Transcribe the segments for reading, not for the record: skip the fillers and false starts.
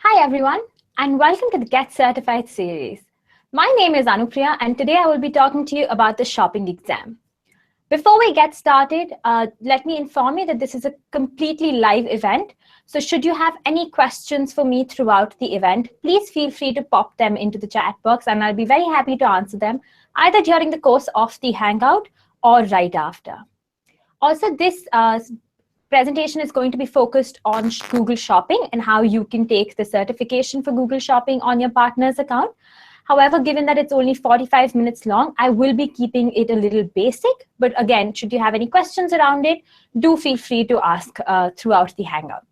Hi everyone, and welcome to the Get Certified series. My name is Anupriya, and today I will be talking to you about the shopping exam. Before we get started, let me inform you that this is a completely live event. So should you have any questions for me throughout the event, please feel free to pop them into the chat box and I'll be very happy to answer them either during the course of the Hangout or right after. Also, this presentation is going to be focused on Google Shopping and how you can take the certification for Google Shopping on your partner's account. However, given that it's only 45 minutes long, I will be keeping it a little basic. But again, should you have any questions around it, do feel free to ask throughout the Hangout.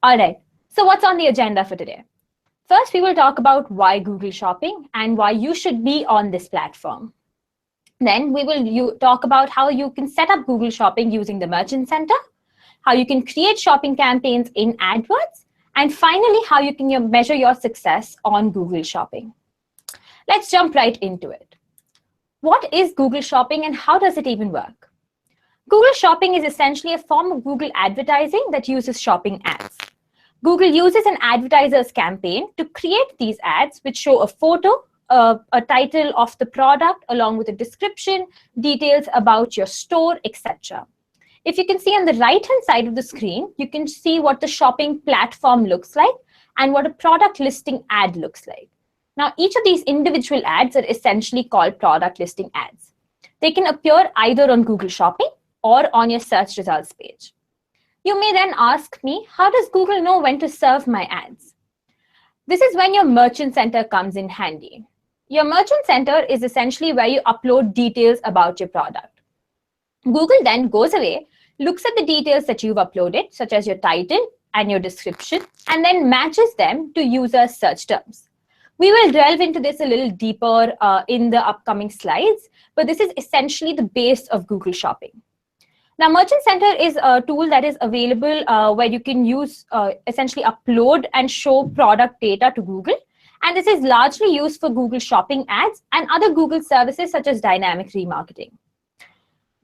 All right, so what's on the agenda for today? First, we will talk about why Google Shopping and why you should be on this platform. Then we will talk about how you can set up Google Shopping using the Merchant Center, how you can create shopping campaigns in AdWords, and finally, how you can measure your success on Google Shopping. Let's jump right into it. What is Google Shopping and how does it even work? Google Shopping is essentially a form of Google advertising that uses shopping ads. Google uses an advertiser's campaign to create these ads, which show a photo, a title of the product along with a description, details about your store, etc. If you can see on the right-hand side of the screen, you can see what the shopping platform looks like and what a product listing ad looks like. Now, each of these individual ads are essentially called product listing ads. They can appear either on Google Shopping or on your search results page. You may then ask me, how does Google know when to serve my ads? This is when your Merchant Center comes in handy. Your Merchant Center is essentially where you upload details about your product. Google then goes away, looks at the details that you've uploaded, such as your title and your description, and then matches them to user search terms. We will delve into this a little deeper in the upcoming slides, but this is essentially the base of Google Shopping. Now, Merchant Center is a tool that is available where you can use essentially upload and show product data to Google. And this is largely used for Google Shopping ads and other Google services such as dynamic remarketing.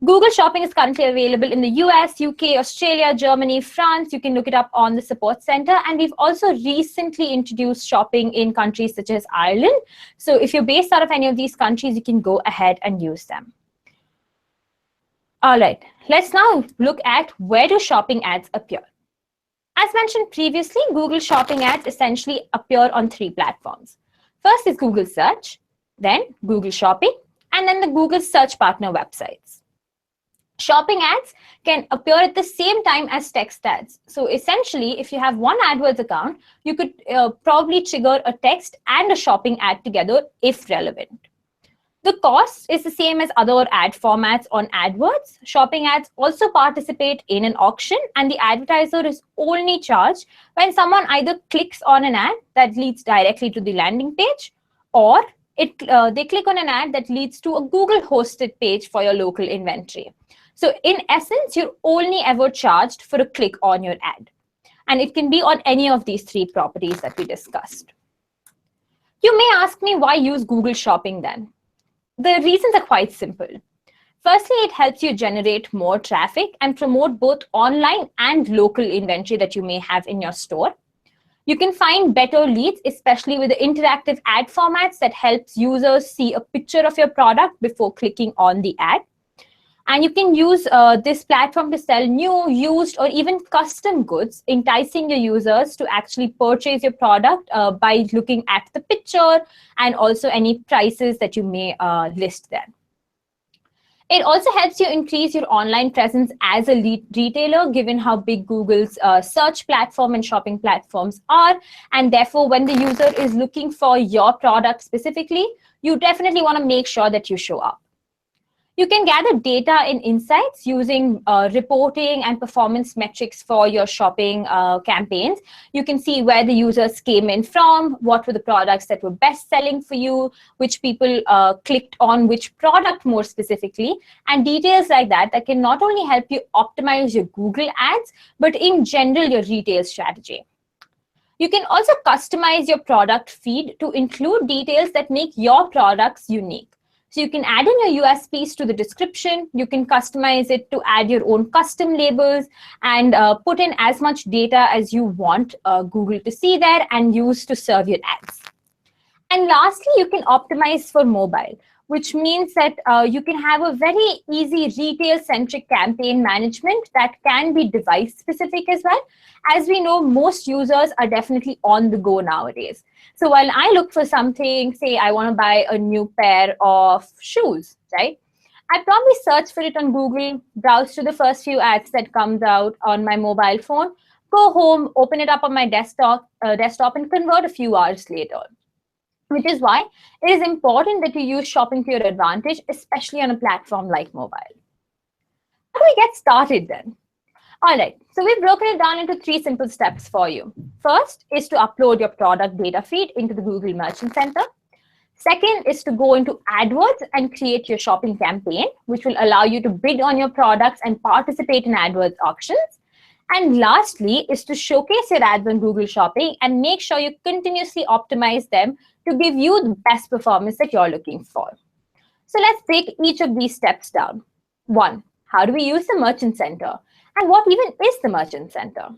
Google Shopping is currently available in the US, UK, Australia, Germany, France. You can look it up on the Support Center. And we've also recently introduced shopping in countries such as Ireland. So if you're based out of any of these countries, you can go ahead and use them. All right, let's now look at where do shopping ads appear. As mentioned previously, Google Shopping ads essentially appear on three platforms. First is Google Search, then Google Shopping, and then the Google Search Partner websites. Shopping ads can appear at the same time as text ads. So essentially, if you have one AdWords account, you could probably trigger a text and a shopping ad together if relevant. The cost is the same as other ad formats on AdWords. Shopping ads also participate in an auction, and the advertiser is only charged when someone either clicks on an ad that leads directly to the landing page, or they click on an ad that leads to a Google-hosted page for your local inventory. So in essence, you're only ever charged for a click on your ad. And it can be on any of these three properties that we discussed. You may ask me, why use Google Shopping then? The reasons are quite simple. Firstly, it helps you generate more traffic and promote both online and local inventory that you may have in your store. You can find better leads, especially with the interactive ad formats that helps users see a picture of your product before clicking on the ad. And you can use this platform to sell new, used, or even custom goods, enticing your users to actually purchase your product by looking at the picture and also any prices that you may list there. It also helps you increase your online presence as a retailer, given how big Google's search platform and shopping platforms are. And therefore, when the user is looking for your product specifically, you definitely want to make sure that you show up. You can gather data and insights using reporting and performance metrics for your shopping campaigns. You can see where the users came in from, what were the products that were best selling for you, which people clicked on which product more specifically, and details like that that can not only help you optimize your Google ads, but in general, your retail strategy. You can also customize your product feed to include details that make your products unique. So you can add in your USPs to the description. You can customize it to add your own custom labels and put in as much data as you want Google to see there and use to serve your ads. And lastly, you can optimize for mobile, which means that you can have a very easy retail-centric campaign management that can be device-specific as well. As we know, most users are definitely on the go nowadays. So while I look for something, say I want to buy a new pair of shoes, right? I probably search for it on Google, browse to the first few ads that comes out on my mobile phone, go home, open it up on my desktop, and convert a few hours later. Which is why it is important that you use shopping to your advantage, especially on a platform like mobile. How do we get started then? All right, so we've broken it down into 3 simple steps for you. First is to upload your product data feed into the Google Merchant Center. Second is to go into AdWords and create your shopping campaign, which will allow you to bid on your products and participate in AdWords auctions. And lastly is to showcase your ads on Google Shopping and make sure you continuously optimize them to give you the best performance that you're looking for. So let's break each of these steps down. 1, how do we use the Merchant Center? And what even is the Merchant Center?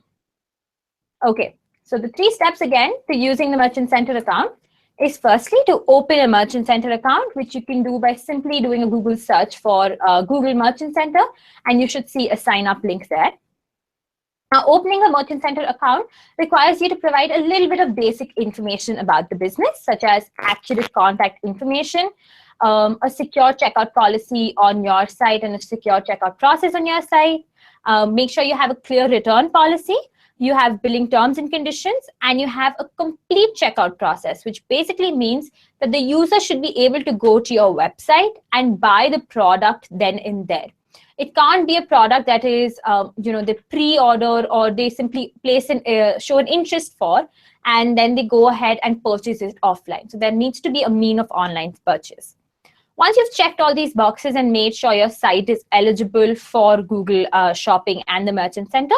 Okay, so the 3 steps again to using the Merchant Center account is firstly to open a Merchant Center account, which you can do by simply doing a Google search for Google Merchant Center, and you should see a sign up link there. Now, opening a Merchant Center account requires you to provide a little bit of basic information about the business, such as accurate contact information, a secure checkout policy on your site and a secure checkout process on your site. Make sure you have a clear return policy, you have billing terms and conditions, and you have a complete checkout process, which basically means that the user should be able to go to your website and buy the product then and there. It can't be a product that is, they pre-order or they simply place show an interest for, and then they go ahead and purchase it offline. So there needs to be a mean of online purchase. Once you've checked all these boxes and made sure your site is eligible for Google Shopping and the Merchant Center,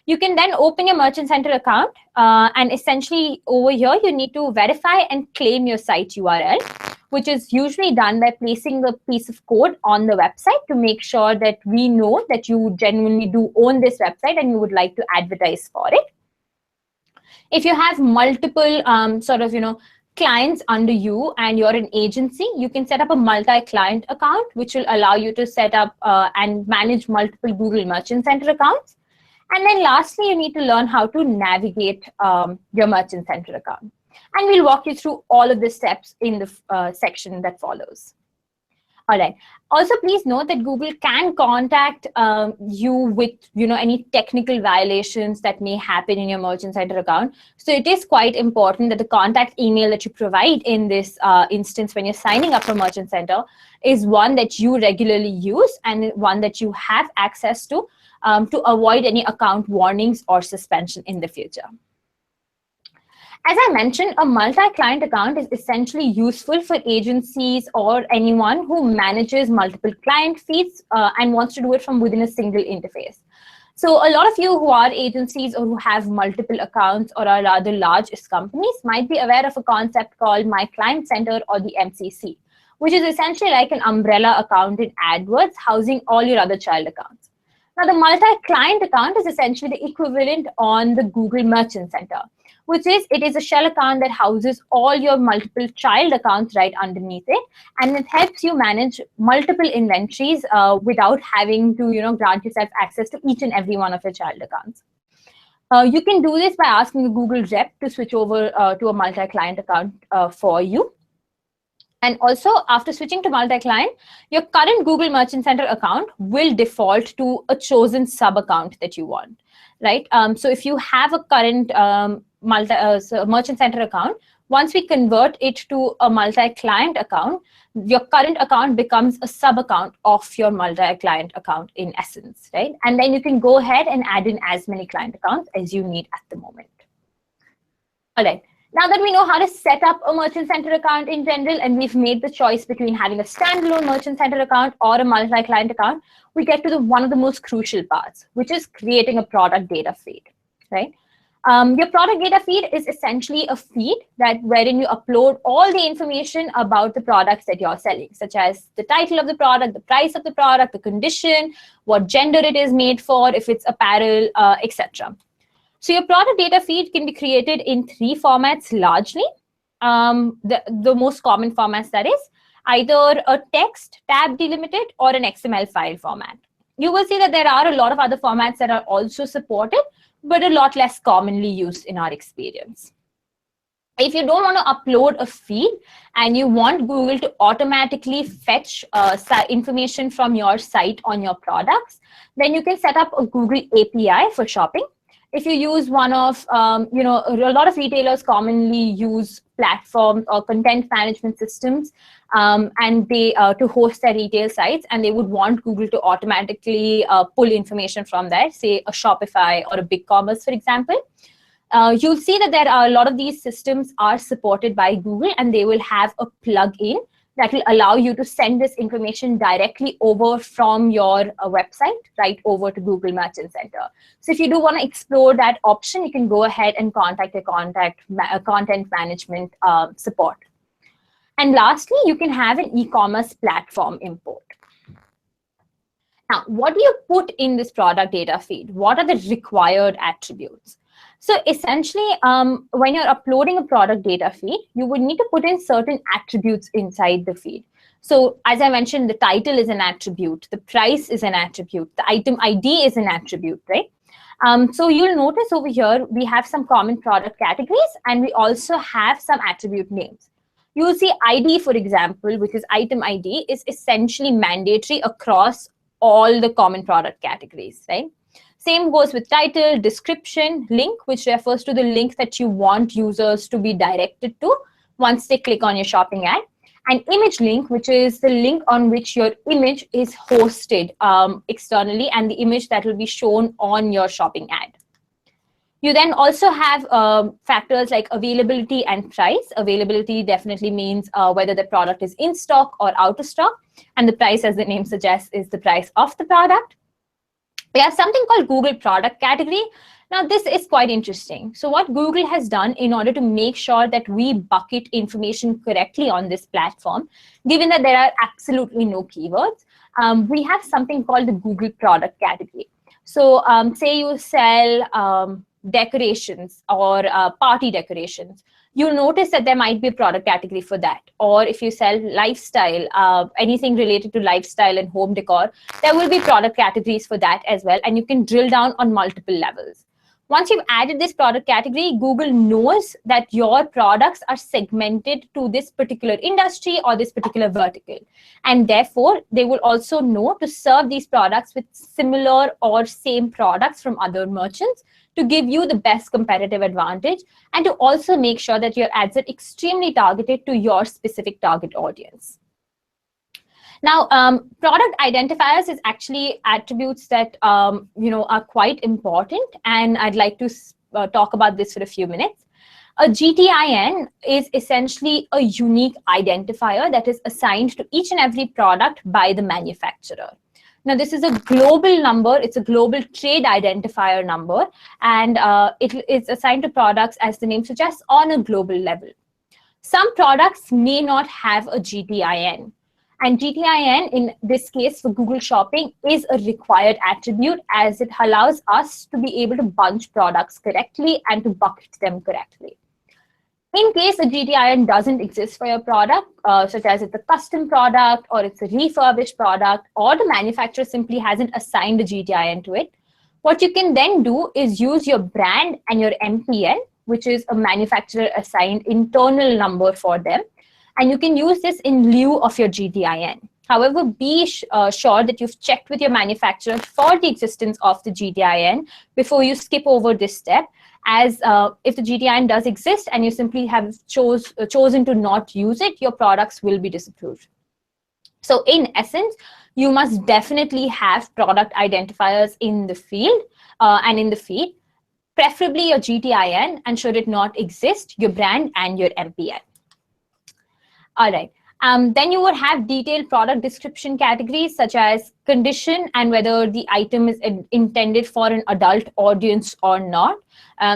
you can then open your Merchant Center account. And essentially over here, you need to verify and claim your site URL, which is usually done by placing a piece of code on the website to make sure that we know that you genuinely do own this website and you would like to advertise for it. If you have multiple clients under you and you're an agency, you can set up a multi-client account, which will allow you to set up and manage multiple Google Merchant Center accounts. And then lastly, you need to learn how to navigate your Merchant Center account. And we'll walk you through all of the steps in the section that follows. All right. Also, please note that Google can contact you with any technical violations that may happen in your Merchant Center account. So it is quite important that the contact email that you provide in this instance when you're signing up for Merchant Center is one that you regularly use and one that you have access to avoid any account warnings or suspension in the future. As I mentioned, a multi-client account is essentially useful for agencies or anyone who manages multiple client feeds and wants to do it from within a single interface. So a lot of you who are agencies or who have multiple accounts or are rather large companies might be aware of a concept called My Client Center or the MCC, which is essentially like an umbrella account in AdWords housing all your other child accounts. Now, the multi-client account is essentially the equivalent on the Google Merchant Center, which is it is a shell account that houses all your multiple child accounts right underneath it, and it helps you manage multiple inventories without having to grant yourself access to each and every one of your child accounts. You can do this by asking a Google rep to switch over to a multi-client account for you. And also, after switching to multi-client, your current Google Merchant Center account will default to a chosen sub-account that you want, right? So if you have a current Merchant Center account, once we convert it to a multi-client account, your current account becomes a sub-account of your multi-client account in essence, right? And then you can go ahead and add in as many client accounts as you need at the moment. All right. Now that we know how to set up a Merchant Center account in general, and we've made the choice between having a standalone Merchant Center account or a multi-client account, we get to one of the most crucial parts, which is creating a product data feed, right? Your product data feed is essentially a feed wherein you upload all the information about the products that you're selling, such as the title of the product, the price of the product, the condition, what gender it is made for, if it's apparel, etc. So your product data feed can be created in 3 formats largely. The most common formats, that is, either a text tab delimited or an XML file format. You will see that there are a lot of other formats that are also supported, but a lot less commonly used in our experience. If you don't want to upload a feed and you want Google to automatically fetch information from your site on your products, then you can set up a Google API for shopping. If you use one of, a lot of retailers commonly use platforms or content management systems and they to host their retail sites, and they would want Google to automatically pull information from there, say a Shopify or a BigCommerce, for example. You'll see that there are a lot of these systems are supported by Google, and they will have a plugin that will allow you to send this information directly over from your website right over to Google Merchant Center. So if you do want to explore that option, you can go ahead and contact your content management support. And lastly, you can have an e-commerce platform import. Now, what do you put in this product data feed? What are the required attributes? So essentially, when you're uploading a product data feed, you would need to put in certain attributes inside the feed. So as I mentioned, the title is an attribute, the price is an attribute, the item ID is an attribute, right? So you'll notice over here, we have some common product categories, and we also have some attribute names. You'll see ID, for example, which is item ID, is essentially mandatory across all the common product categories, right? Same goes with title, description, link, which refers to the link that you want users to be directed to once they click on your shopping ad, and image link, which is the link on which your image is hosted externally and the image that will be shown on your shopping ad. You then also have factors like availability and price. Availability definitely means whether the product is in stock or out of stock, and the price, as the name suggests, is the price of the product. We have something called Google product category. Now, this is quite interesting. So what Google has done in order to make sure that we bucket information correctly on this platform, given that there are absolutely no keywords, we have something called the Google product category. So say you sell decorations or party decorations, you'll notice that there might be a product category for that. Or if you sell lifestyle, anything related to lifestyle and home decor, there will be product categories for that as well. And you can drill down on multiple levels. Once you've added this product category, Google knows that your products are segmented to this particular industry or this particular vertical. And therefore, they will also know to serve these products with similar or same products from other merchants to give you the best competitive advantage, and to also make sure that your ads are extremely targeted to your specific target audience. Now, product identifiers is actually attributes that are quite important, and I'd like to talk about this for a few minutes. A GTIN is essentially a unique identifier that is assigned to each and every product by the manufacturer. Now, this is a global number. It's a global trade identifier number, and it is assigned to products, as the name suggests, on a global level. Some products may not have a GTIN. And GTIN, in this case for Google Shopping, is a required attribute, as it allows us to be able to bunch products correctly and to bucket them correctly. In case a GTIN doesn't exist for your product, such as it's a custom product or it's a refurbished product, or the manufacturer simply hasn't assigned a GTIN to it, what you can then do is use your brand and your MPN, which is a manufacturer assigned internal number for them. And you can use this in lieu of your GTIN. However, be sure that you've checked with your manufacturer for the existence of the GTIN before you skip over this step, as if the GTIN does exist and you simply have chosen to not use it, your products will be disapproved. So in essence, you must definitely have product identifiers in the field and in the feed, preferably your GTIN, and should it not exist, your brand and your MPN. All right. Then you would have detailed product description categories such as condition and whether the item is intended for an adult audience or not.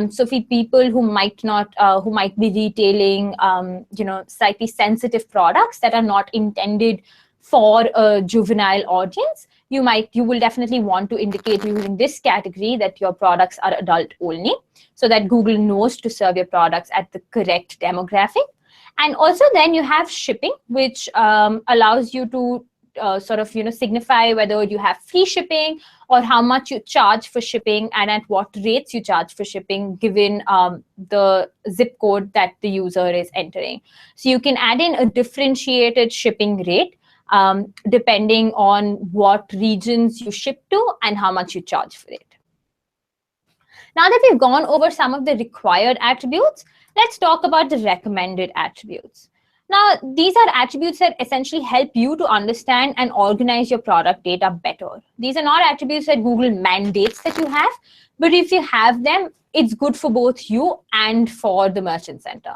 So for people who might not, who might be retailing, slightly sensitive products that are not intended for a juvenile audience, you will definitely want to indicate using this category that your products are adult only, so that Google knows to serve your products at the correct demographic. And also then you have shipping, which allows you to signify whether you have free shipping or how much you charge for shipping and at what rates you charge for shipping given the zip code that the user is entering. So you can add in a differentiated shipping rate depending on what regions you ship to and how much you charge for it. Now that we've gone over some of the required attributes, let's talk about the recommended attributes. Now, these are attributes that essentially help you to understand and organize your product data better. These are not attributes that Google mandates that you have, but if you have them, it's good for both you and for the Merchant Center.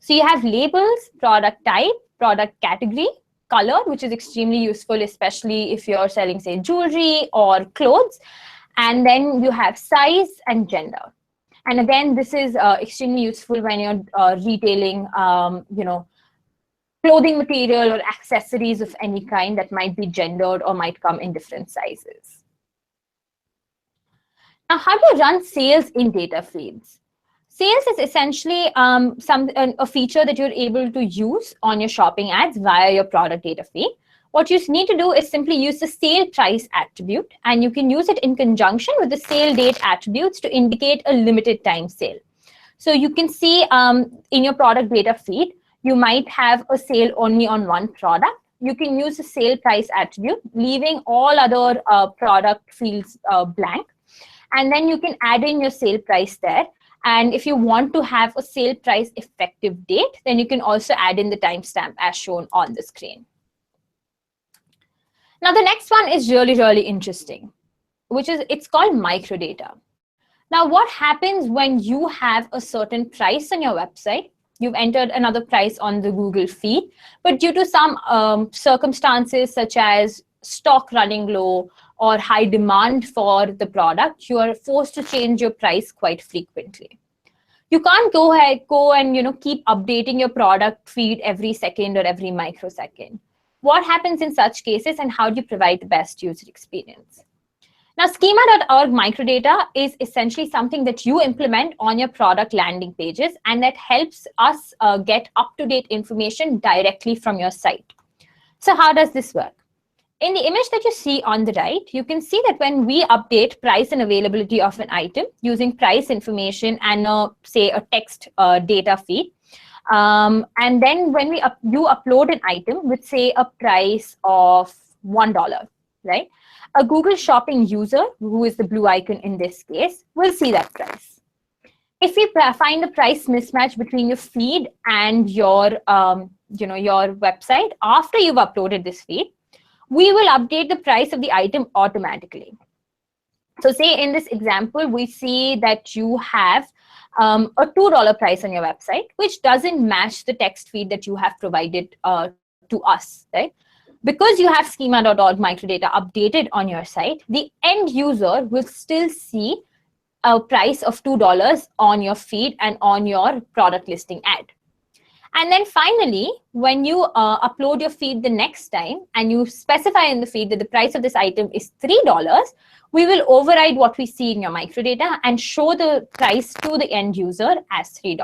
So you have labels, product type, product category, color, which is extremely useful, especially if you're selling, say, jewelry or clothes. And then you have size and gender. And again, this is extremely useful when you're retailing, clothing material or accessories of any kind that might be gendered or might come in different sizes. Now, how do you run sales in data feeds? Sales is essentially a feature that you're able to use on your shopping ads via your product data feed. What you need to do is simply use the sale price attribute, and you can use it in conjunction with the sale date attributes to indicate a limited time sale. So you can see in your product data feed, you might have a sale only on one product. You can use the sale price attribute, leaving all other product fields blank. And then you can add in your sale price there. And if you want to have a sale price effective date, then you can also add in the timestamp as shown on the screen. Now, the next one is really, really interesting, it's called microdata. Now, what happens when you have a certain price on your website? You've entered another price on the Google feed, but due to some circumstances such as stock running low or high demand for the product, you are forced to change your price quite frequently. You can't go and keep updating your product feed every second or every microsecond. What happens in such cases, and how do you provide the best user experience? Now, schema.org microdata is essentially something that you implement on your product landing pages, and that helps us get up-to-date information directly from your site. So how does this work? In the image that you see on the right, you can see that when we update price and availability of an item using price information and say a text data feed, and then when you upload an item with, say, a price of $1, right? A Google Shopping user, who is the blue icon in this case, will see that price. If we find a price mismatch between your feed and your website after you've uploaded this feed, we will update the price of the item automatically. So say in this example, we see that you have a $2 price on your website, which doesn't match the text feed that you have provided to us, right? Because you have schema.org microdata updated on your site, the end user will still see a price of $2 on your feed and on your product listing ad. And then finally, when you upload your feed the next time and you specify in the feed that the price of this item is $3, we will override what we see in your microdata and show the price to the end user as $3.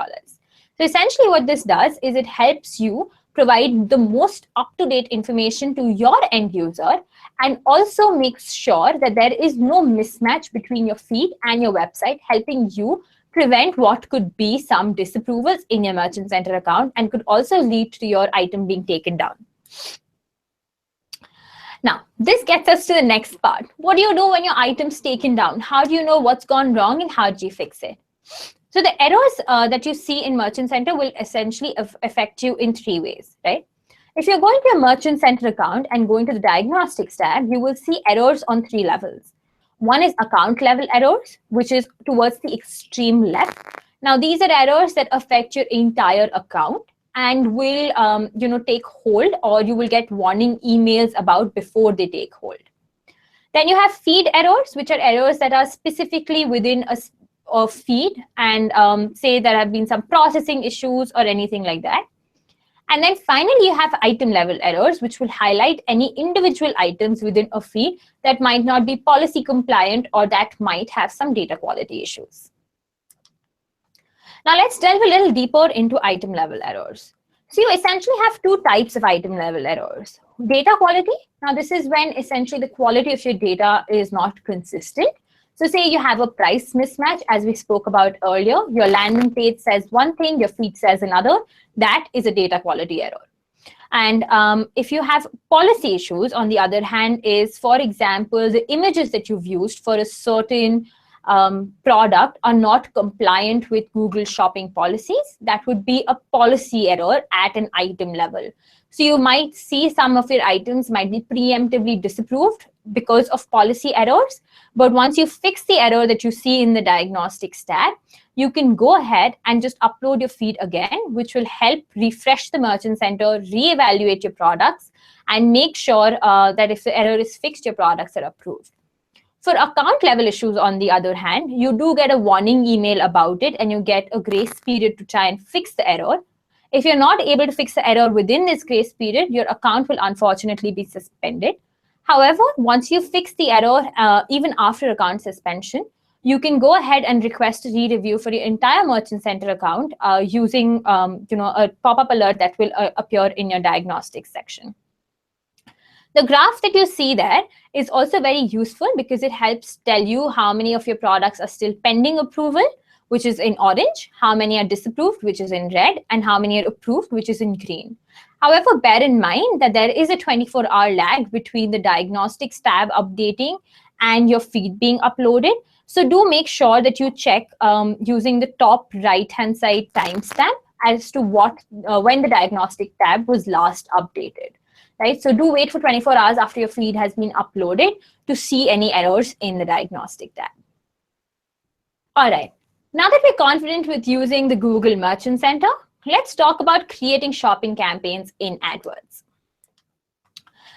So essentially what this does is it helps you provide the most up-to-date information to your end user and also makes sure that there is no mismatch between your feed and your website, helping you prevent what could be some disapprovals in your Merchant Center account and could also lead to your item being taken down. Now, this gets us to the next part. What do you do when your item's taken down? How do you know what's gone wrong and how do you fix it? So the errors that you see in Merchant Center will essentially affect you in 3 ways, right? If you're going to your Merchant Center account and going to the Diagnostics tab, you will see errors on 3 levels. One is account level errors, which is towards the extreme left. Now, these are errors that affect your entire account. and will take hold, or you will get warning emails about before they take hold. Then you have feed errors, which are errors that are specifically within a feed, and say there have been some processing issues or anything like that. And then finally, you have item level errors, which will highlight any individual items within a feed that might not be policy compliant or that might have some data quality issues. Now let's delve a little deeper into item level errors. So you essentially have two types of item level errors. Data quality. Now this is when essentially the quality of your data is not consistent. So say you have a price mismatch, as we spoke about earlier. Your landing page says one thing, your feed says another. That is a data quality error. And if you have policy issues, on the other hand, is, for example, the images that you've used for a certain product are not compliant with Google shopping policies, that would be a policy error at an item level. So you might see some of your items might be preemptively disapproved because of policy errors. But once you fix the error that you see in the diagnostics tab, you can go ahead and just upload your feed again, which will help refresh the Merchant Center, reevaluate your products, and make sure that if the error is fixed, your products are approved. For account level issues, on the other hand, you do get a warning email about it, and you get a grace period to try and fix the error. If you're not able to fix the error within this grace period, your account will unfortunately be suspended. However, once you fix the error, even after account suspension, you can go ahead and request a re-review for your entire Merchant Center account using a pop-up alert that will appear in your diagnostics section. The graph that you see there is also very useful because it helps tell you how many of your products are still pending approval, which is in orange, how many are disapproved, which is in red, and how many are approved, which is in green. However, bear in mind that there is a 24-hour lag between the diagnostics tab updating and your feed being uploaded. So do make sure that you check using the top right-hand side timestamp as to when the diagnostic tab was last updated. Right? So do wait for 24 hours after your feed has been uploaded to see any errors in the diagnostic tab. All right. Now that we're confident with using the Google Merchant Center, let's talk about creating shopping campaigns in AdWords.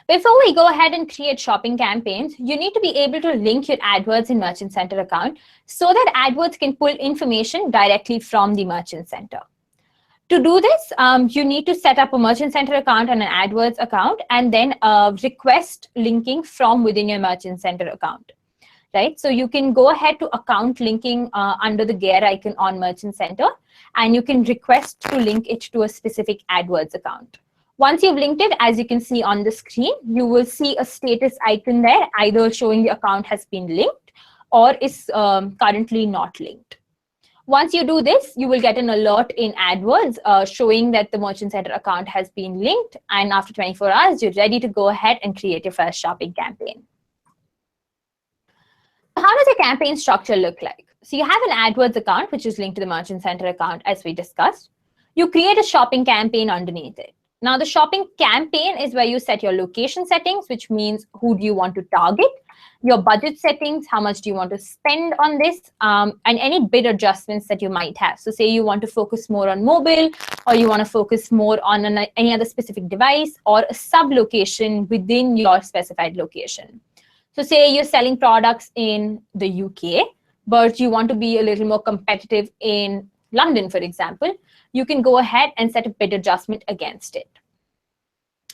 Before we go ahead and create shopping campaigns, you need to be able to link your AdWords and Merchant Center account so that AdWords can pull information directly from the Merchant Center. To do this, you need to set up a Merchant Center account and an AdWords account, and then request linking from within your Merchant Center account. Right? So you can go ahead to account linking under the gear icon on Merchant Center, and you can request to link it to a specific AdWords account. Once you've linked it, as you can see on the screen, you will see a status icon there, either showing the account has been linked or is currently not linked. Once you do this, you will get an alert in AdWords showing that the Merchant Center account has been linked, and after 24 hours, you're ready to go ahead and create your first shopping campaign. How does a campaign structure look like? So you have an AdWords account, which is linked to the Merchant Center account, as we discussed. You create a shopping campaign underneath it. Now, the shopping campaign is where you set your location settings, which means who do you want to target, your budget settings, how much do you want to spend on this, and any bid adjustments that you might have. So say you want to focus more on mobile, or you want to focus more on any other specific device, or a sub-location within your specified location. So say you're selling products in the UK, but you want to be a little more competitive in London, for example, you can go ahead and set a bid adjustment against it.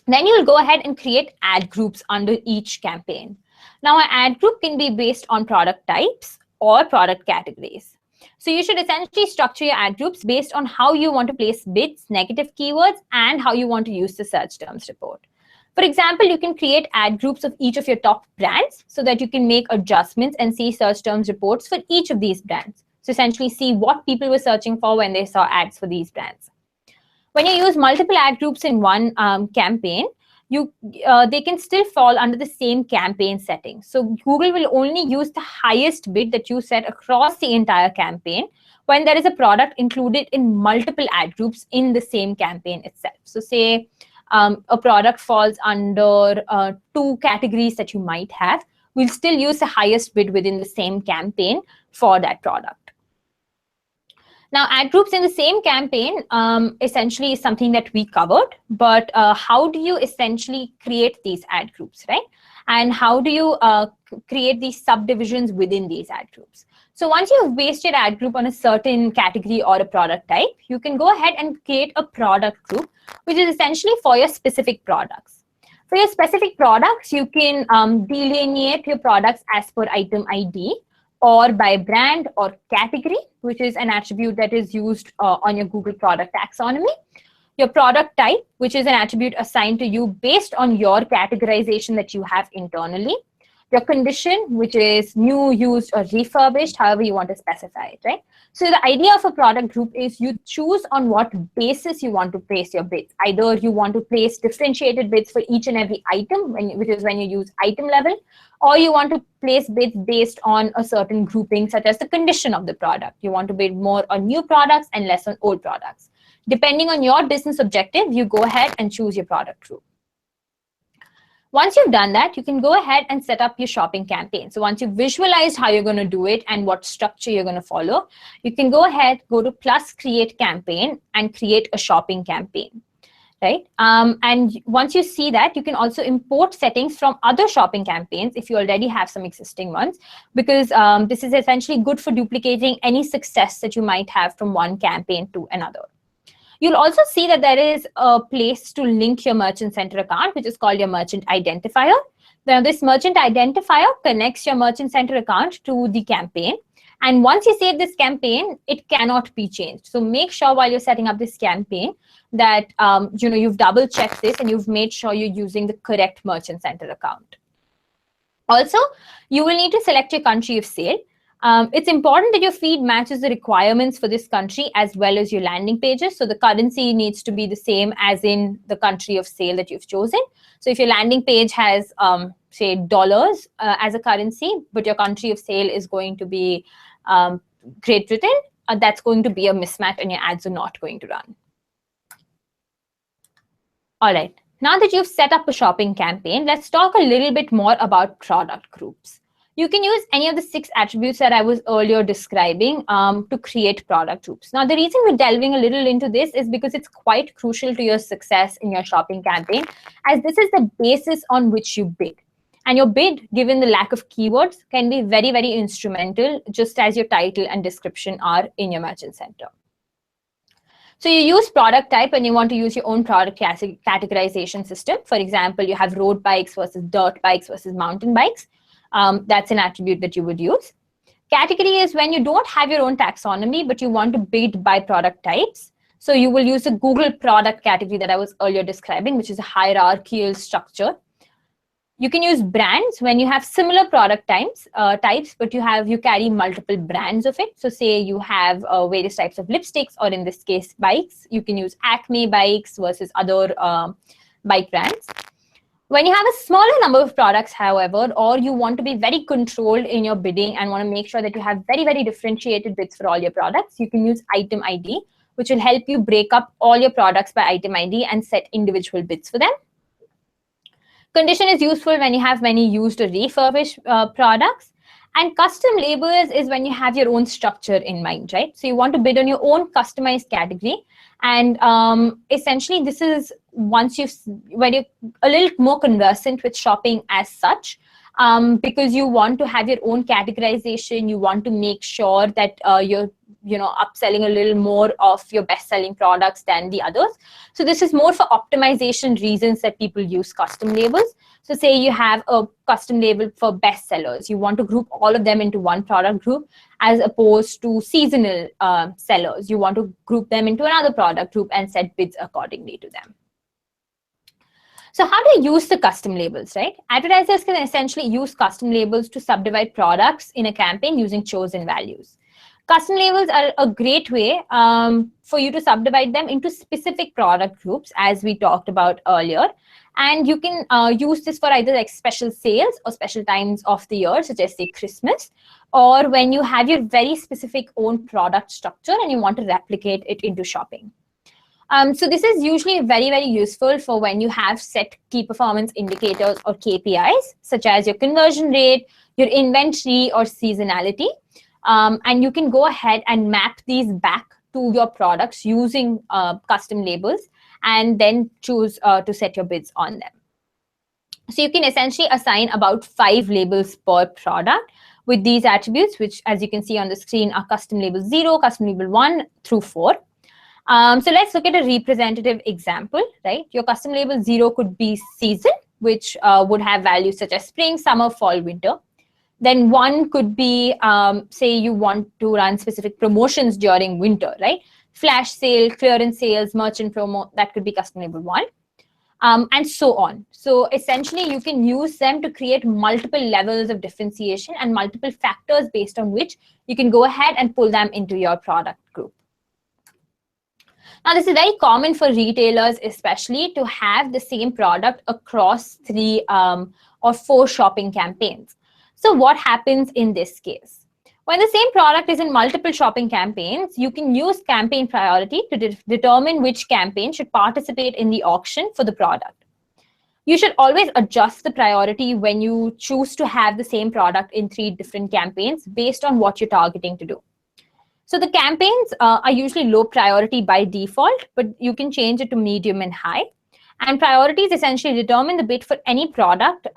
Then you'll go ahead and create ad groups under each campaign. Now, an ad group can be based on product types or product categories. So you should essentially structure your ad groups based on how you want to place bids, negative keywords, and how you want to use the search terms report. For example, you can create ad groups of each of your top brands so that you can make adjustments and see search terms reports for each of these brands. So essentially see what people were searching for when they saw ads for these brands. When you use multiple ad groups in one campaign, they can still fall under the same campaign settings. So Google will only use the highest bid that you set across the entire campaign when there is a product included in multiple ad groups in the same campaign itself. So say a product falls under 2 categories that you might have, we'll still use the highest bid within the same campaign for that product. Now, ad groups in the same campaign essentially is something that we covered, but how do you essentially create these ad groups, right? And how do you create these subdivisions within these ad groups? So once you've based your ad group on a certain category or a product type, you can go ahead and create a product group, which is essentially for your specific products. For your specific products, you can delineate your products as per item ID, or by brand or category, which is an attribute that is used on your Google product taxonomy. Your product type, which is an attribute assigned to you based on your categorization that you have internally. Your condition, which is new, used, or refurbished, however you want to specify it, right? So the idea of a product group is you choose on what basis you want to place your bids. Either you want to place differentiated bids for each and every item, which is when you use item level, or you want to place bids based on a certain grouping, such as the condition of the product. You want to bid more on new products and less on old products. Depending on your business objective, you go ahead and choose your product group. Once you've done that, you can go ahead and set up your shopping campaign. So once you've visualized how you're going to do it and what structure you're going to follow, you can go ahead, go to plus create campaign and create a shopping campaign, right? And once you see that, you can also import settings from other shopping campaigns if you already have some existing ones, because this is essentially good for duplicating any success that you might have from one campaign to another. You'll also see that there is a place to link your Merchant Center account, which is called your Merchant Identifier. Now, this Merchant Identifier connects your Merchant Center account to the campaign. And once you save this campaign, it cannot be changed. So make sure while you're setting up this campaign that you've double checked this and you've made sure you're using the correct Merchant Center account. Also, you will need to select your country of sale. It's important that your feed matches the requirements for this country as well as your landing pages. So the currency needs to be the same as in the country of sale that you've chosen. So if your landing page has, say, dollars as a currency, but your country of sale is going to be Great Britain, that's going to be a mismatch and your ads are not going to run. All right. Now that you've set up a shopping campaign, let's talk a little bit more about product groups. You can use any of the 6 attributes that I was earlier describing to create product groups. Now, the reason we're delving a little into this is because it's quite crucial to your success in your shopping campaign, as this is the basis on which you bid. And your bid, given the lack of keywords, can be very, very instrumental, just as your title and description are in your Merchant Center. So you use product type and you want to use your own product categorization system. For example, you have road bikes versus dirt bikes versus mountain bikes. That's an attribute that you would use. Category is when you don't have your own taxonomy, but you want to bid by product types. So you will use the Google product category that I was earlier describing, which is a hierarchical structure. You can use brands when you have similar product types, but you carry multiple brands of it. So say you have various types of lipsticks, or in this case, bikes. You can use Acme bikes versus other bike brands. When you have a smaller number of products, however, or you want to be very controlled in your bidding and want to make sure that you have very, very differentiated bids for all your products, you can use item ID, which will help you break up all your products by item ID and set individual bids for them. Condition is useful when you have many used or refurbished products. And custom labels is when you have your own structure in mind, right? So you want to bid on your own customized category. And essentially, this is when you're a little more conversant with shopping as such, because you want to have your own categorization. You want to make sure that you're upselling a little more of your best-selling products than the others. So this is more for optimization reasons that people use custom labels. So say you have a custom label for best sellers. You want to group all of them into one product group, as opposed to seasonal sellers. You want to group them into another product group and set bids accordingly to them. So how do you use the custom labels, right? Advertisers can essentially use custom labels to subdivide products in a campaign using chosen values. Custom labels are a great way for you to subdivide them into specific product groups, as we talked about earlier. And you can use this for either like special sales or special times of the year, such as say Christmas, or when you have your very specific own product structure and you want to replicate it into shopping. So this is usually very, very useful for when you have set key performance indicators or KPIs, such as your conversion rate, your inventory, or seasonality. And you can go ahead and map these back to your products using custom labels, and then choose to set your bids on them. So you can essentially assign about 5 labels per product with these attributes, which, as you can see on the screen, are custom label 0, custom label 1 through 4. So let's look at a representative example, right? Your custom label 0 could be season, which would have values such as spring, summer, fall, winter. Then 1 could be, say you want to run specific promotions during winter, right? Flash sale, clearance sales, merchant promo, that could be custom label 1. And so on. So essentially, you can use them to create multiple levels of differentiation and multiple factors based on which you can go ahead and pull them into your product group. Now, this is very common for retailers, especially, to have the same product across 3 or 4 shopping campaigns. So what happens in this case? When the same product is in multiple shopping campaigns, you can use campaign priority to determine which campaign should participate in the auction for the product. You should always adjust the priority when you choose to have the same product in 3 different campaigns based on what you're targeting to do. So the campaigns are usually low priority by default, but you can change it to medium and high. And priorities essentially determine the bid for any product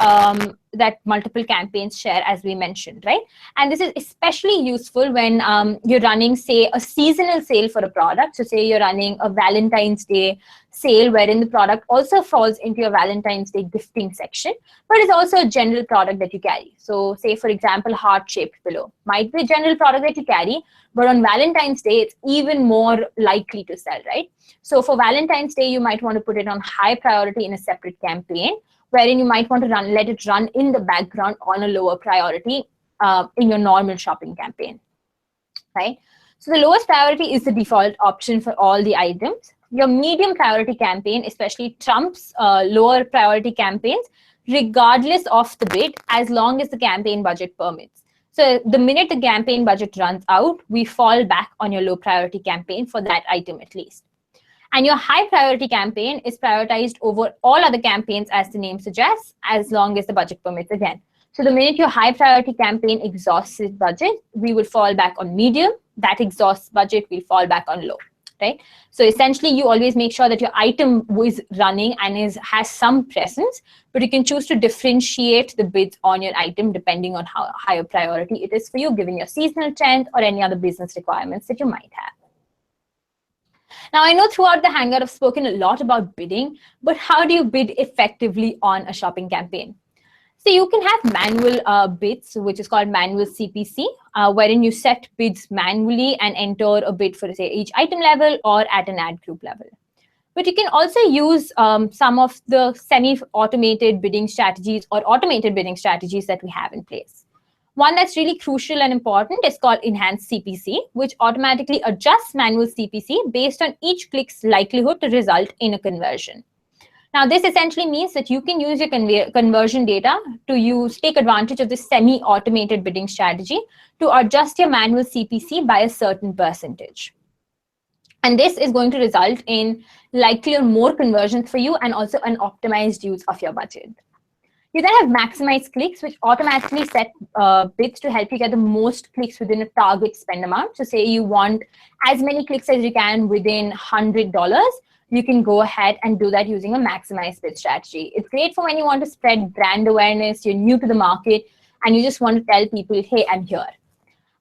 that multiple campaigns share, as we mentioned, right? And this is especially useful when you're running, say, a seasonal sale for a product. So say you're running a Valentine's Day sale wherein the product also falls into your Valentine's Day gifting section, but it's also a general product that you carry. So say, for example, heart-shaped pillow might be a general product that you carry, but on Valentine's Day, it's even more likely to sell, right? So for Valentine's Day, you might want to put it on high priority in a separate campaign, wherein you might want to let it run in the background on a lower priority in your normal shopping campaign, right? So the lowest priority is the default option for all the items. Your medium priority campaign especially trumps lower priority campaigns, regardless of the bid, as long as the campaign budget permits. So the minute the campaign budget runs out, we fall back on your low priority campaign for that item at least. And your high priority campaign is prioritized over all other campaigns, as the name suggests, as long as the budget permits again. So the minute your high priority campaign exhausts its budget, we will fall back on medium. That exhausts budget, we'll fall back on low, right? So essentially, you always make sure that your item is running and has some presence, but you can choose to differentiate the bids on your item depending on how high a priority it is for you, given your seasonal trend or any other business requirements that you might have. Now, I know throughout the Hangout I've spoken a lot about bidding, but how do you bid effectively on a shopping campaign? So you can have manual bids, which is called manual CPC, wherein you set bids manually and enter a bid for, say, each item level or at an ad group level. But you can also use some of the semi-automated bidding strategies or automated bidding strategies that we have in place. One that's really crucial and important is called Enhanced CPC, which automatically adjusts manual CPC based on each click's likelihood to result in a conversion. Now, this essentially means that you can use your conversion data to take advantage of this semi-automated bidding strategy to adjust your manual CPC by a certain percentage. And this is going to result in likely more conversions for you and also an optimized use of your budget. You then have maximized clicks, which automatically set bids to help you get the most clicks within a target spend amount. So say you want as many clicks as you can within $100, you can go ahead and do that using a maximized bid strategy. It's great for when you want to spread brand awareness, you're new to the market, and you just want to tell people, hey, I'm here.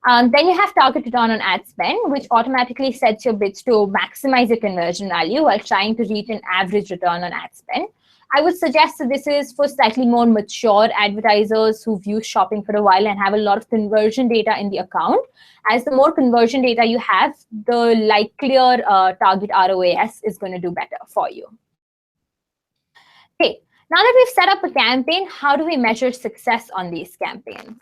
Then you have target return on ad spend, which automatically sets your bids to maximize your conversion value while trying to reach an average return on ad spend. I would suggest that this is for slightly more mature advertisers who've used shopping for a while and have a lot of conversion data in the account. As the more conversion data you have, the likelier target ROAS is going to do better for you. Okay, now that we've set up a campaign, how do we measure success on these campaigns?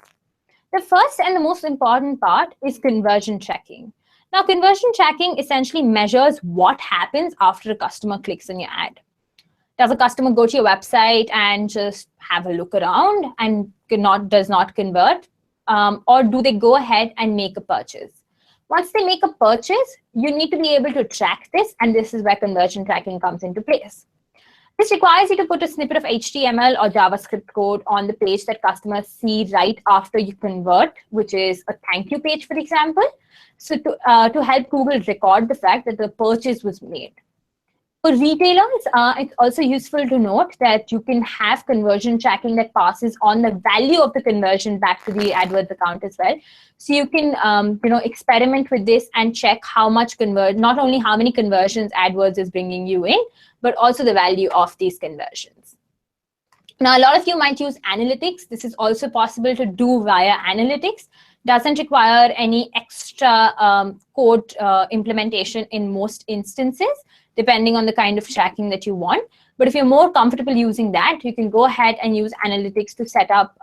The first and the most important part is conversion tracking. Now, conversion tracking essentially measures what happens after a customer clicks on your ad. Does a customer go to your website and just have a look around and does not convert? Or do they go ahead and make a purchase? Once they make a purchase, you need to be able to track this, and this is where conversion tracking comes into place. This requires you to put a snippet of HTML or JavaScript code on the page that customers see right after you convert, which is a thank you page, for example. So to help Google record the fact that the purchase was made. For retailers, it's also useful to note that you can have conversion tracking that passes on the value of the conversion back to the AdWords account as well. So you can experiment with this and check how much not only how many conversions AdWords is bringing you in, but also the value of these conversions. Now, a lot of you might use analytics. This is also possible to do via analytics. Doesn't require any extra code implementation in most instances, depending on the kind of tracking that you want. But if you're more comfortable using that, you can go ahead and use analytics to set up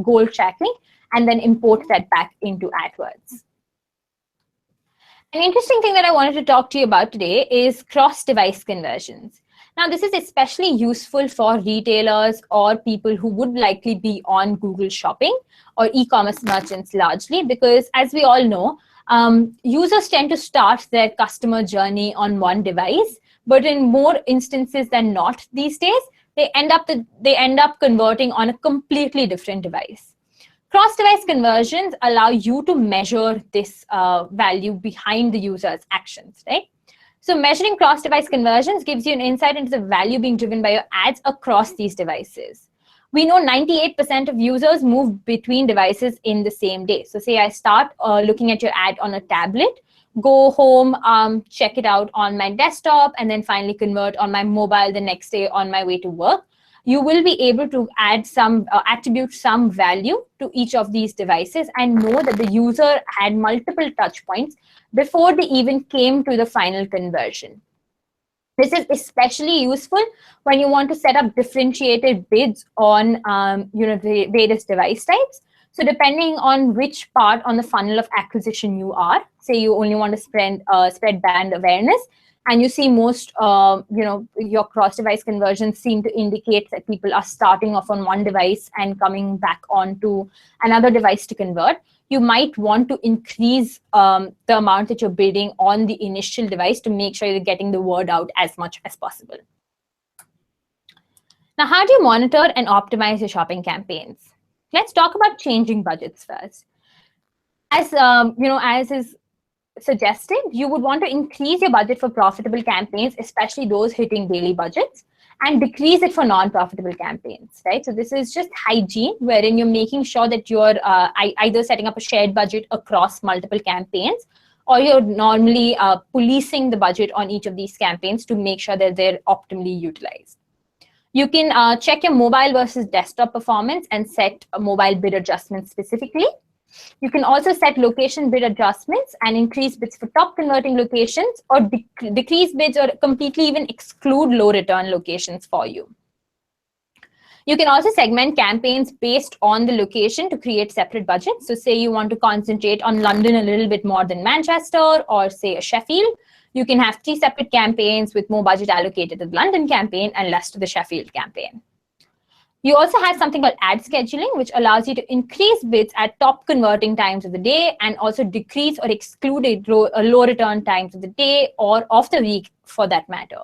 goal tracking and then import that back into AdWords. An interesting thing that I wanted to talk to you about today is cross-device conversions. Now, this is especially useful for retailers or people who would likely be on Google Shopping or e-commerce merchants largely, because as we all know, users tend to start their customer journey on one device, but in more instances than not these days, they end up converting on a completely different device. Cross-device conversions allow you to measure this value behind the user's actions, right? So measuring cross-device conversions gives you an insight into the value being driven by your ads across these devices. We know 98% of users move between devices in the same day. So say I start looking at your ad on a tablet, go home, check it out on my desktop, and then finally convert on my mobile the next day on my way to work. You will be able to add attribute some value to each of these devices and know that the user had multiple touch points before they even came to the final conversion. This is especially useful when you want to set up differentiated bids on the various device types. So depending on which part on the funnel of acquisition you are, say you only want to spread brand awareness, and you see most your cross-device conversions seem to indicate that people are starting off on one device and coming back onto another device to convert, you might want to increase the amount that you're bidding on the initial device to make sure you're getting the word out as much as possible. Now, how do you monitor and optimize your shopping campaigns? Let's talk about changing budgets first. As as is suggested, you would want to increase your budget for profitable campaigns, especially those hitting daily budgets, and decrease it for non-profitable campaigns, right? So this is just hygiene, wherein you're making sure that you're either setting up a shared budget across multiple campaigns, or you're normally policing the budget on each of these campaigns to make sure that they're optimally utilized. You can check your mobile versus desktop performance and set a mobile bid adjustments specifically. You can also set location bid adjustments and increase bids for top converting locations, or decrease bids or completely even exclude low return locations for you. You can also segment campaigns based on the location to create separate budgets. So say you want to concentrate on London a little bit more than Manchester, or say a Sheffield. You can have 3 separate campaigns with more budget allocated to the London campaign and less to the Sheffield campaign. You also have something called ad scheduling, which allows you to increase bids at top converting times of the day and also decrease or exclude low return times of the day or of the week for that matter.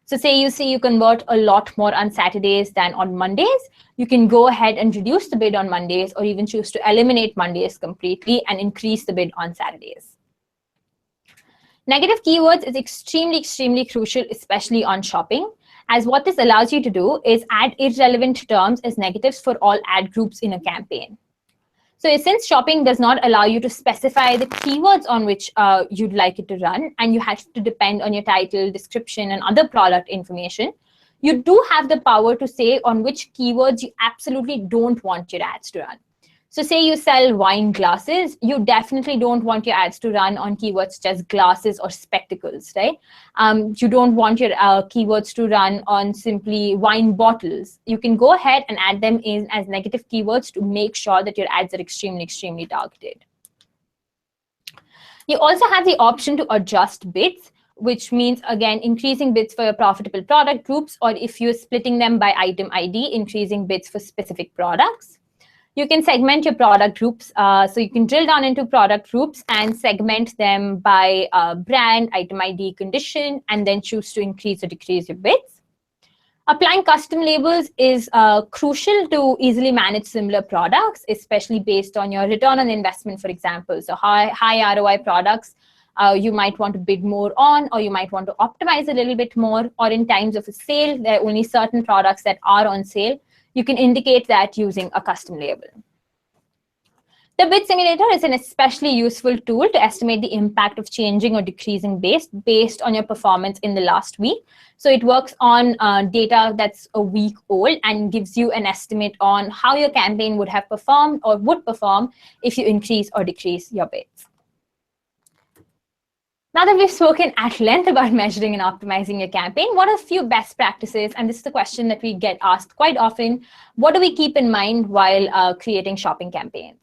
So say you convert a lot more on Saturdays than on Mondays, you can go ahead and reduce the bid on Mondays, or even choose to eliminate Mondays completely and increase the bid on Saturdays. Negative keywords is extremely crucial, especially on shopping, as what this allows you to do is add irrelevant terms as negatives for all ad groups in a campaign. So since shopping does not allow you to specify the keywords on which you'd like it to run, and you have to depend on your title, description, and other product information, you do have the power to say on which keywords you absolutely don't want your ads to run. So say you sell wine glasses, you definitely don't want your ads to run on keywords such as glasses or spectacles, right? You don't want your keywords to run on simply wine bottles. You can go ahead and add them in as negative keywords to make sure that your ads are extremely targeted. You also have the option to adjust bids, which means, again, increasing bids for your profitable product groups, or if you're splitting them by item ID, increasing bids for specific products. You can segment your product groups. So you can drill down into product groups and segment them by brand, item ID, condition, and then choose to increase or decrease your bids. Applying custom labels is crucial to easily manage similar products, especially based on your return on investment, for example. So high ROI products, you might want to bid more on, or you might want to optimize a little bit more, or in times of a sale, there are only certain products that are on sale. You can indicate that using a custom label. The bid simulator is an especially useful tool to estimate the impact of changing or decreasing based on your performance in the last week. So it works on data that's a week old and gives you an estimate on how your campaign would have performed or would perform if you increase or decrease your bids. Now that we've spoken at length about measuring and optimizing your campaign, what are a few best practices? And this is the question that we get asked quite often. What do we keep in mind while creating shopping campaigns?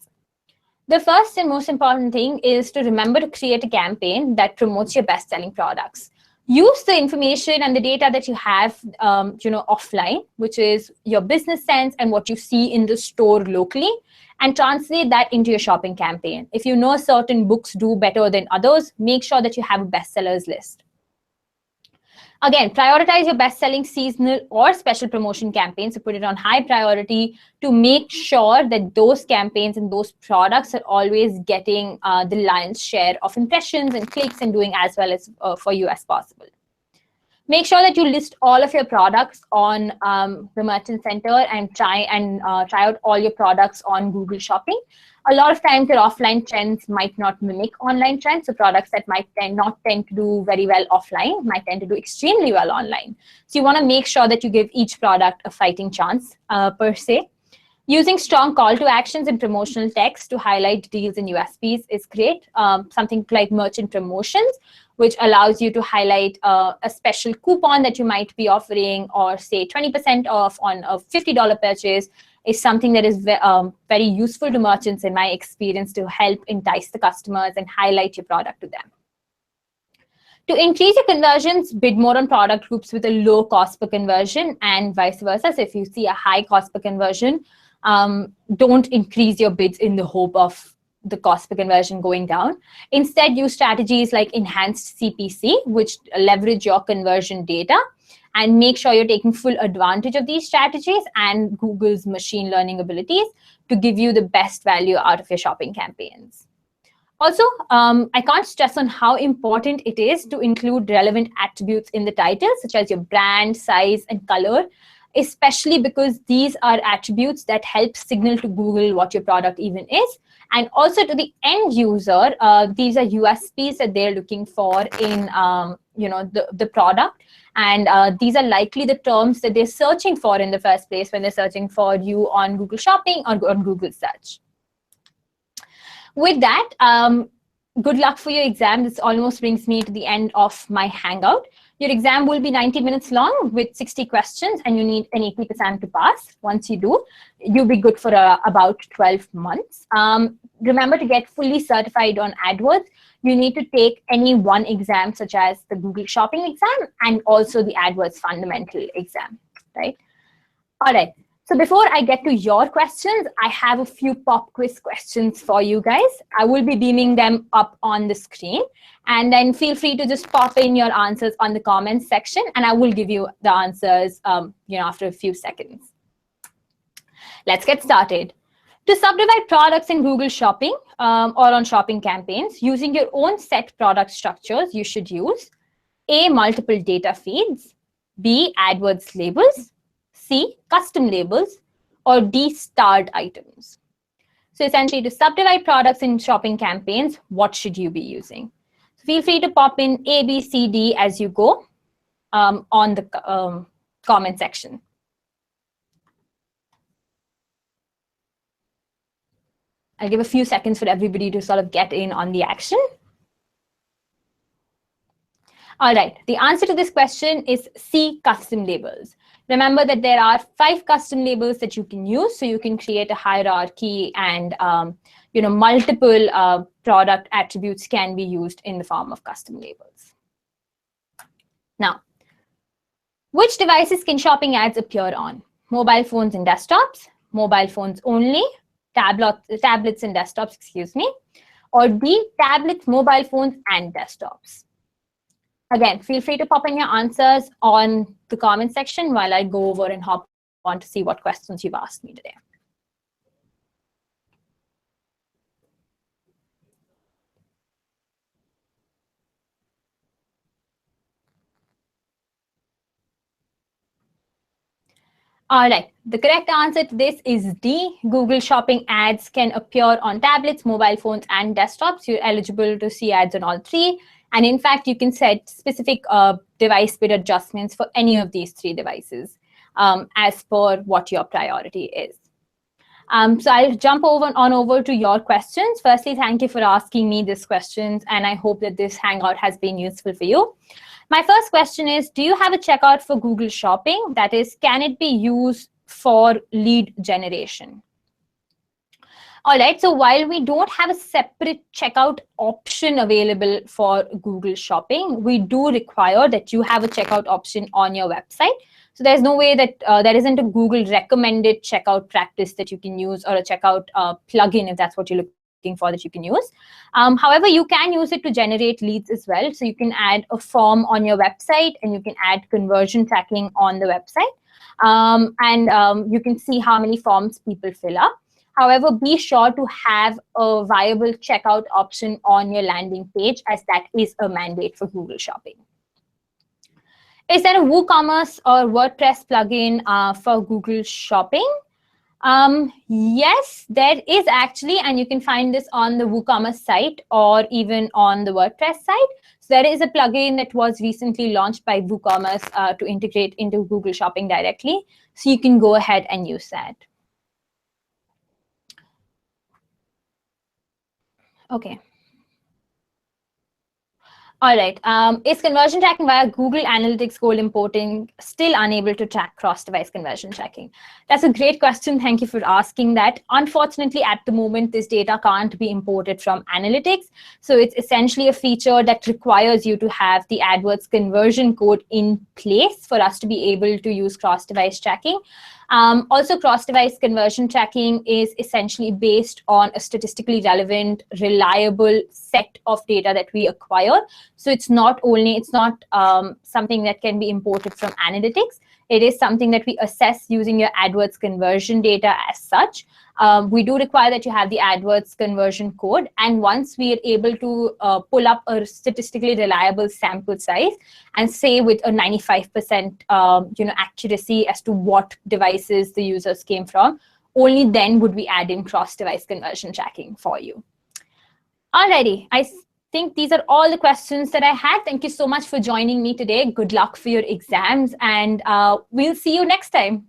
The first and most important thing is to remember to create a campaign that promotes your best-selling products. Use the information and the data that you have offline, which is your business sense and what you see in the store locally, and translate that into your shopping campaign. If you know certain books do better than others, make sure that you have a bestsellers list. Again, prioritize your best-selling seasonal or special promotion campaigns, so put it on high priority to make sure that those campaigns and those products are always getting the lion's share of impressions and clicks and doing as well as for you as possible. Make sure that you list all of your products on the Merchant Center and try out all your products on Google Shopping. A lot of times your offline trends might not mimic online trends. So products that might not tend to do very well offline might tend to do extremely well online. So you want to make sure that you give each product a fighting chance per se. Using strong call to actions and promotional text to highlight deals and USPs is great. Something like merchant promotions, which allows you to highlight a special coupon that you might be offering, or say 20% off on a $50 purchase, is something that is very useful to merchants in my experience to help entice the customers and highlight your product to them. To increase your conversions, bid more on product groups with a low cost per conversion and vice versa. So if you see a high cost per conversion, don't increase your bids in the hope of the cost per conversion going down. Instead, use strategies like enhanced CPC, which leverage your conversion data, and make sure you're taking full advantage of these strategies and Google's machine learning abilities to give you the best value out of your shopping campaigns. Also, I can't stress on how important it is to include relevant attributes in the title, such as your brand, size, and color, especially because these are attributes that help signal to Google what your product even is. And also to the end user, these are USPs that they're looking for in the product. And these are likely the terms that they're searching for in the first place when they're searching for you on Google Shopping or on Google Search. With that, good luck for your exam. This almost brings me to the end of my Hangout. Your exam will be 90 minutes long with 60 questions, and you need an 80% to pass. Once you do, you'll be good for about 12 months. Remember to get fully certified on AdWords. You need to take any one exam, such as the Google Shopping exam and also the AdWords Fundamental exam, right? All right. So before I get to your questions, I have a few pop quiz questions for you guys. I will be beaming them up on the screen, and then feel free to just pop in your answers on the comments section, and I will give you the answers after a few seconds. Let's get started. To subdivide products in Google Shopping or on shopping campaigns, using your own set product structures, you should use A, multiple data feeds, B, AdWords labels, C, custom labels, or D, starred items. So essentially, to subdivide products in shopping campaigns, what should you be using? So feel free to pop in A, B, C, D as you go on the comment section. I'll give a few seconds for everybody to sort of get in on the action. All right, the answer to this question is C, custom labels. Remember that there are 5 custom labels that you can use, so you can create a hierarchy, and multiple product attributes can be used in the form of custom labels. Now, which devices can shopping ads appear on? Mobile phones and desktops, mobile phones only, tablets and desktops, excuse me, or D, tablets, mobile phones, and desktops. Again, feel free to pop in your answers on the comment section while I go over and hop on to see what questions you've asked me today. All right, the correct answer to this is D. Google Shopping ads can appear on tablets, mobile phones, and desktops. You're eligible to see ads on all three. And in fact, you can set specific device bid adjustments for any of these three devices as per what your priority is. So I'll jump over to your questions. Firstly, thank you for asking me these questions, and I hope that this Hangout has been useful for you. My first question is, do you have a checkout for Google Shopping? That is, can it be used for lead generation? All right, so while we don't have a separate checkout option available for Google Shopping, we do require that you have a checkout option on your website. So there's no way that there isn't a Google recommended checkout practice that you can use, or a checkout plugin if that's what you're looking for that you can use. However, you can use it to generate leads as well. So you can add a form on your website, and you can add conversion tracking on the website. You can see how many forms people fill up. However, be sure to have a viable checkout option on your landing page, as that is a mandate for Google Shopping. Is there a WooCommerce or WordPress plugin for Google Shopping? Yes, there is actually, and you can find this on the WooCommerce site or even on the WordPress site. So there is a plugin that was recently launched by WooCommerce to integrate into Google Shopping directly. So you can go ahead and use that. Okay. All right. Is conversion tracking via Google Analytics goal importing still unable to track cross-device conversion tracking? That's a great question. Thank you for asking that. Unfortunately, at the moment, this data can't be imported from Analytics. So it's essentially a feature that requires you to have the AdWords conversion code in place for us to be able to use cross-device tracking. Also, cross-device conversion tracking is essentially based on a statistically relevant, reliable set of data that we acquire. So it's not something that can be imported from Analytics. It is something that we assess using your AdWords conversion data as such. We do require that you have the AdWords conversion code. And once we are able to pull up a statistically reliable sample size and say with a 95% accuracy as to what devices the users came from, only then would we add in cross-device conversion tracking for you. Alrighty, I think these are all the questions that I had. Thank you so much for joining me today. Good luck for your exams, and we'll see you next time.